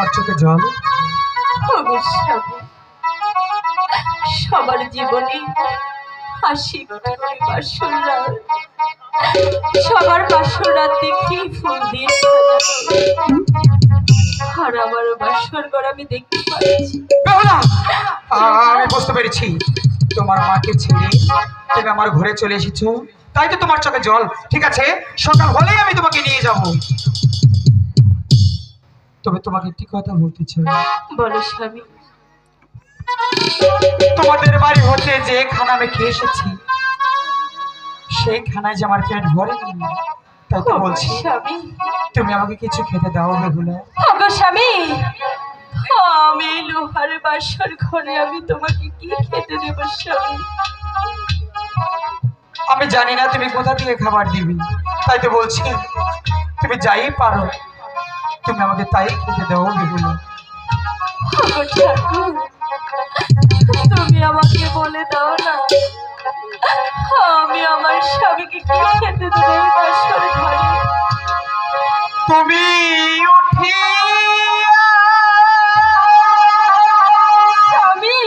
তোমার চোখে জল? অবশ্যই সবার জীবনে হাসি বাসর রাত, সবার বাসর রাত দেখি ফুল দিয়ে আর আমারও বাসর ঘর আমি দেখতে পাচ্ছি। আমি বুঝতে পেরেছি, তোমার মাকে ছেড়ে তুমি আমার ঘরে চলে এসেছো, তাই তো তোমার চোখে জল। ঠিক আছে, সকাল হলেই আমি তোমাকে নিয়ে যাব। তবে তোমাকে একটি কথা বলতে চাই। বলো স্বামী। তোমাদের বাড়ি হতে যে খানা আমি খেয়ে এসেছি, সেই খানায় যে আমার পেট ভরেনি, তাই তো বলছি স্বামী তুমি আমাকে কিছু খেতে দাও। বেহুলা ওগো স্বামী, আমি লোহার বাসর ঘরে আমি তোমাকে কি খেতে দেব স্বামী? আমি জানি না তুমি কোথা থেকে খাবার দিবি, তাই তো বলছি তুমি যাই পারো তুমি আমাকে তাই খেতে দাও। বেহুলা ওগো ঠাকুর, তুমি আমাকে বলে দাও না আমি আমার স্বামীকে কি খেতে দেবো এই বাসর ঘরে? তুমি উঠিয়া স্বামী